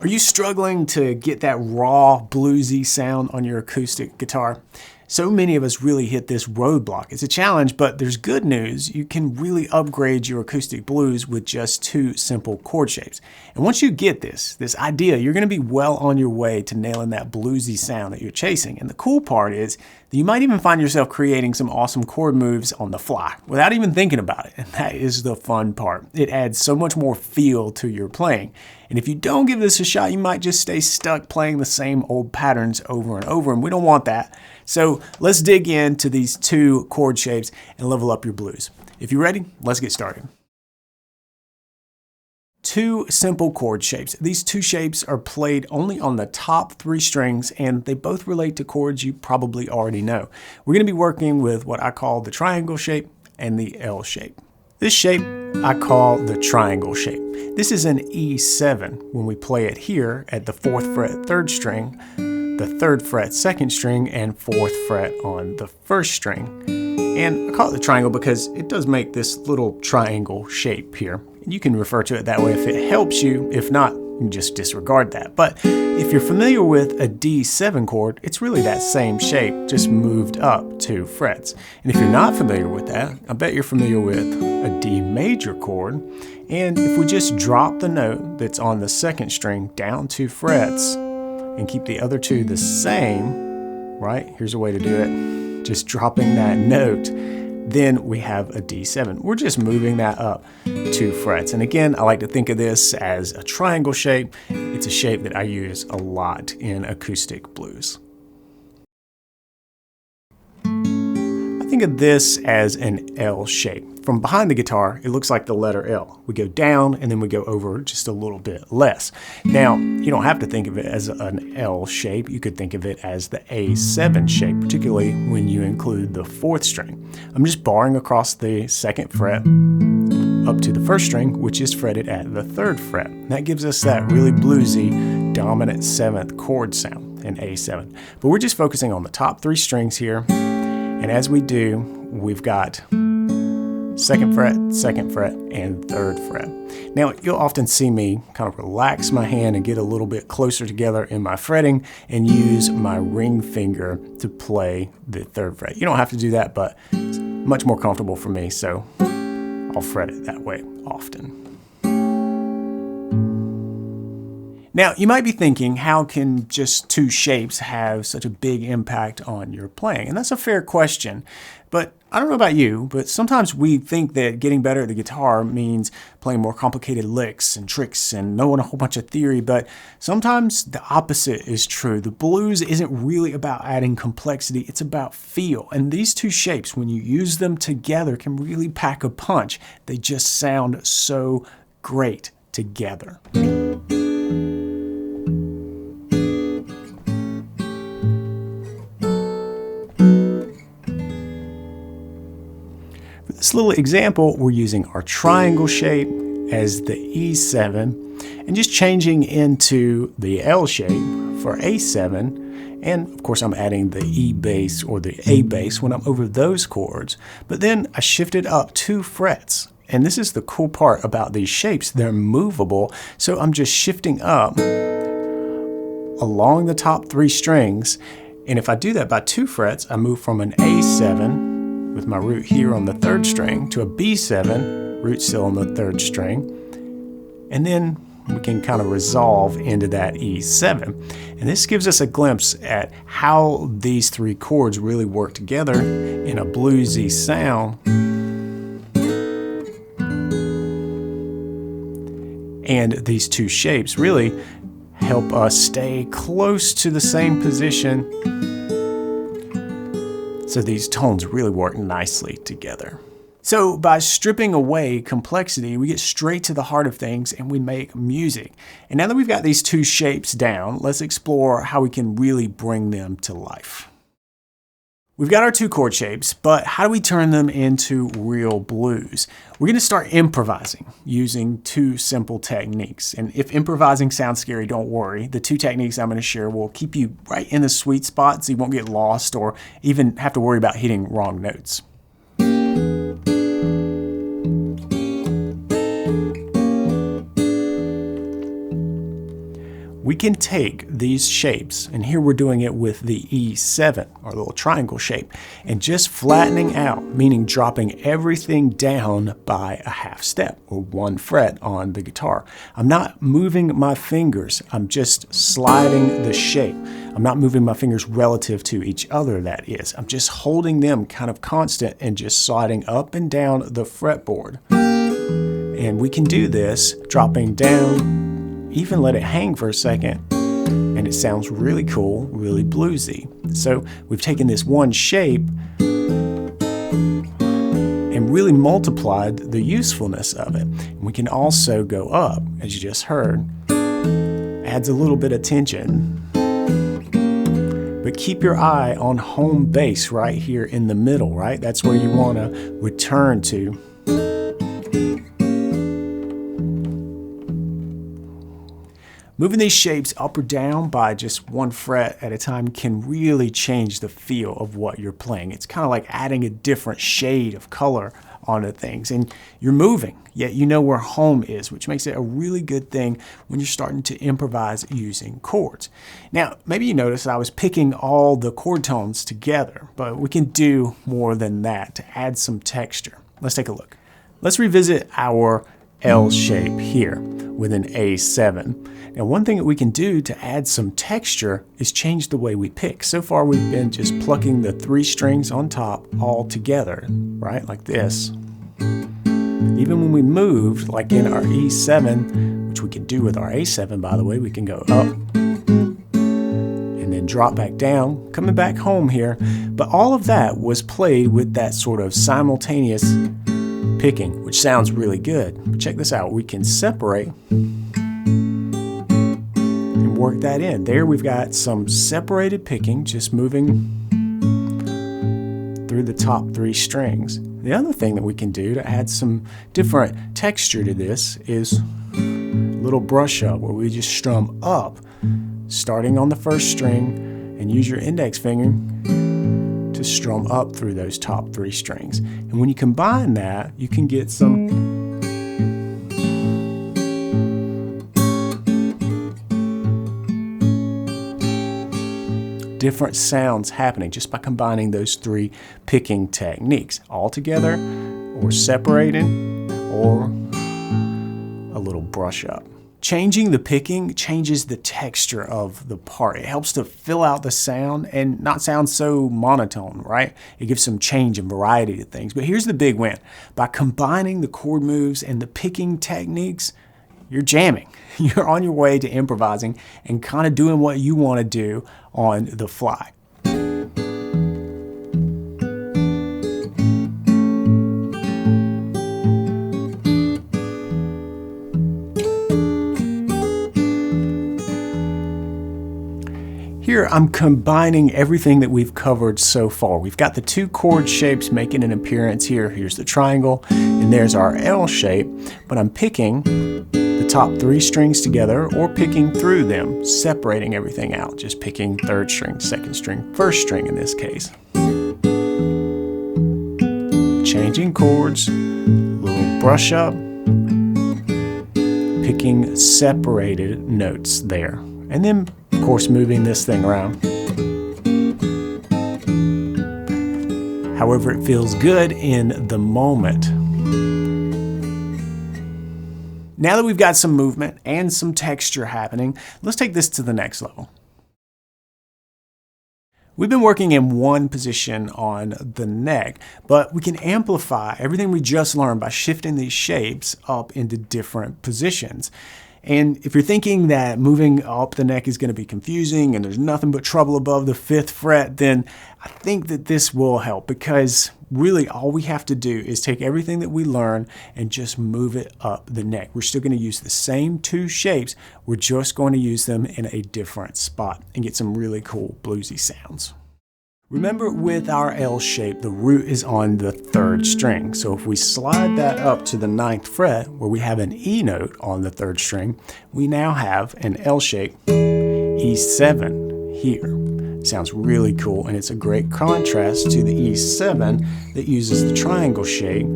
Are you struggling to get that raw, bluesy sound on your acoustic guitar? So many of us really hit this roadblock. It's a challenge, but there's good news. You can really upgrade your acoustic blues with just two simple chord shapes. And once you get this idea, you're going to be well on your way to nailing that bluesy sound that you're chasing. And the cool part is that you might even find yourself creating some awesome chord moves on the fly without even thinking about it. And that is the fun part. It adds so much more feel to your playing. And if you don't give this a shot, you might just stay stuck playing the same old patterns over and over, and we don't want that. So let's dig into these two chord shapes and level up your blues. If you're ready, let's get started. Two simple chord shapes. These two shapes are played only on the top three strings, and they both relate to chords you probably already know. We're going to be working with what I call the triangle shape and the L shape. This shape I call the triangle shape. This is an E7 when we play it here at the 4th fret 3rd string, the 3rd fret 2nd string, and 4th fret on the 1st string. And I call it the triangle because it does make this little triangle shape here. You can refer to it that way if it helps you. If not, you can just disregard that. But if you're familiar with a D7 chord, it's really that same shape, just moved up 2 frets. And if you're not familiar with that, I bet you're familiar with a D major chord. And if we just drop the note that's on the 2nd string down 2 frets and keep the other two the same, right? Here's a way to do it. Just dropping that note, then we have a D7. We're just moving that up 2 frets. And again, I like to think of this as a triangle shape. It's a shape that I use a lot in acoustic blues. I think of this as an L shape. From behind the guitar, it looks like the letter L. We go down and then we go over just a little bit less. Now, you don't have to think of it as an L shape. You could think of it as the A7 shape, particularly when you include the 4th string. I'm just barring across the 2nd fret up to the 1st string, which is fretted at the 3rd fret. And that gives us that really bluesy dominant 7th chord sound, an A7. But we're just focusing on the top 3 strings here. And as we do, we've got 2nd fret, 2nd fret, and 3rd fret. Now, you'll often see me kind of relax my hand and get a little bit closer together in my fretting and use my ring finger to play the 3rd fret. You don't have to do that, but it's much more comfortable for me, so I'll fret it that way often. Now, you might be thinking, how can just two shapes have such a big impact on your playing? And that's a fair question. But I don't know about you, but sometimes we think that getting better at the guitar means playing more complicated licks and tricks and knowing a whole bunch of theory, but sometimes the opposite is true. The blues isn't really about adding complexity, it's about feel. And these two shapes, when you use them together, can really pack a punch. They just sound so great together. For this little example, we're using our triangle shape as the E7 and just changing into the L shape for A7. And of course, I'm adding the E bass or the A bass when I'm over those chords. But then I shifted up 2 frets. And this is the cool part about these shapes. They're movable. So I'm just shifting up along the top 3 strings. And if I do that by 2 frets, I move from an A7 with my root here on the 3rd string to a B7, root still on the 3rd string. And then we can kind of resolve into that E7. And this gives us a glimpse at how these 3 chords really work together in a bluesy sound. And these two shapes really help us stay close to the same position. So these tones really work nicely together. So by stripping away complexity, we get straight to the heart of things and we make music. And now that we've got these two shapes down, let's explore how we can really bring them to life. We've got our 2 chord shapes, but how do we turn them into real blues? We're going to start improvising using 2 simple techniques. And if improvising sounds scary, don't worry. The 2 techniques I'm going to share will keep you right in the sweet spot so you won't get lost or even have to worry about hitting wrong notes. we can take these shapes, and here we're doing it with the E7, our little triangle shape, and just flattening out, meaning dropping everything down by a half step or 1 fret on the guitar. I'm not moving my fingers, I'm just sliding the shape. I'm not moving my fingers relative to each other, that is. I'm just holding them kind of constant and just sliding up and down the fretboard. And we can do this dropping down, even let it hang for a second, and it sounds really cool, really bluesy. So we've taken this one shape and really multiplied the usefulness of it. And we can also go up, as you just heard, adds a little bit of tension. But keep your eye on home base right here in the middle, right? That's where you want to return to. Moving these shapes up or down by just 1 fret at a time can really change the feel of what you're playing. It's kind of like adding a different shade of color onto things, and you're moving, yet you know where home is, which makes it a really good thing when you're starting to improvise using chords. Now, maybe you noticed I was picking all the chord tones together, but we can do more than that to add some texture. Let's take a look. Let's revisit our L shape here with an A7. Now, one thing that we can do to add some texture is change the way we pick. So far, we've been just plucking the 3 strings on top all together, right? Like this. Even when we moved, like in our E7, which we can do with our A7, by the way, we can go up and then drop back down, coming back home here. But all of that was played with that sort of simultaneous picking, which sounds really good. But check this out. We can separate and work that in. There we've got some separated picking, just moving through the top 3 strings. The other thing that we can do to add some different texture to this is a little brush up, where we just strum up, starting on the 1st string, and use your index finger to strum up through those top 3 strings. And when you combine that, you can get some different sounds happening just by combining those 3 picking techniques all together, or separated, or a little brush up. Changing the picking changes the texture of the part. It helps to fill out the sound and not sound so monotone, right? It gives some change and variety to things. But here's the big win. By combining the chord moves and the picking techniques, you're jamming. You're on your way to improvising and kind of doing what you want to do on the fly. Here I'm combining everything that we've covered so far. We've got the 2 chord shapes making an appearance here. Here's the triangle, and there's our L shape, but I'm picking the top 3 strings together or picking through them, separating everything out, just picking 3rd string, 2nd string, 1st string in this case. Changing chords, little brush up, picking separated notes there, and then of course moving this thing around however it feels good in the moment. Now that we've got some movement and some texture happening, let's take this to the next level. We've been working in one position on the neck, but we can amplify everything we just learned by shifting these shapes up into different positions. And if you're thinking that moving up the neck is going to be confusing and there's nothing but treble above the 5th fret, then I think that this will help, because really all we have to do is take everything that we learn and just move it up the neck. We're still going to use the same 2 shapes, we're just going to use them in a different spot and get some really cool bluesy sounds. Remember, with our L shape, the root is on the 3rd string. So if we slide that up to the 9th fret, where we have an E note on the 3rd string, we now have an L shape E7 here. Sounds really cool, and it's a great contrast to the E7 that uses the triangle shape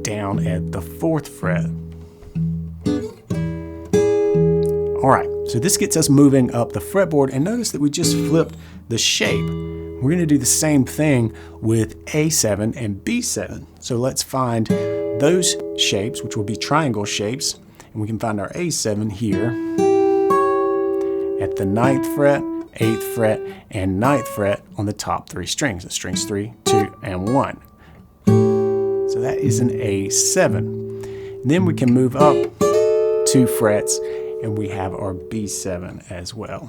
down at the 4th fret. All right, So this gets us moving up the fretboard, and notice that we just flipped the shape. We're going to do the same thing with A7 and B7. So let's find those shapes, which will be triangle shapes, and we can find our A7 here at the 9th fret, 8th fret, and 9th fret on the top 3 strings, the strings 3, 2, and 1. So that is an A7. Then we can move up 2 frets, and we have our B7 as well.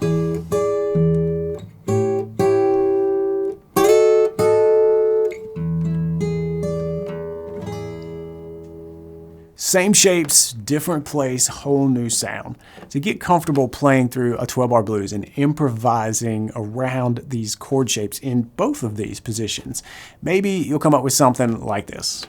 Same shapes, different place, whole new sound. To get comfortable playing through a 12-bar blues and improvising around these chord shapes in both of these positions, maybe you'll come up with something like this.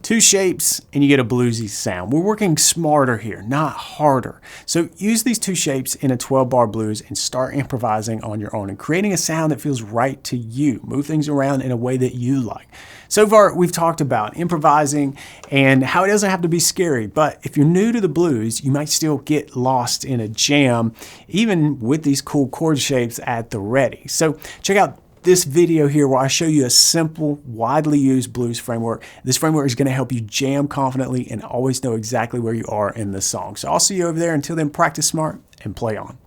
Two shapes and you get a bluesy sound. We're working smarter here, not harder. So use these two shapes in a 12-bar blues and start improvising on your own and creating a sound that feels right to you. Move things around in a way that you like. So far, we've talked about improvising and how it doesn't have to be scary, but if you're new to the blues, you might still get lost in a jam, even with these cool chord shapes at the ready. So check out this video here where I show you a simple, widely used blues framework. This framework is going to help you jam confidently and always know exactly where you are in the song. So I'll see you over there. Until then, practice smart and play on.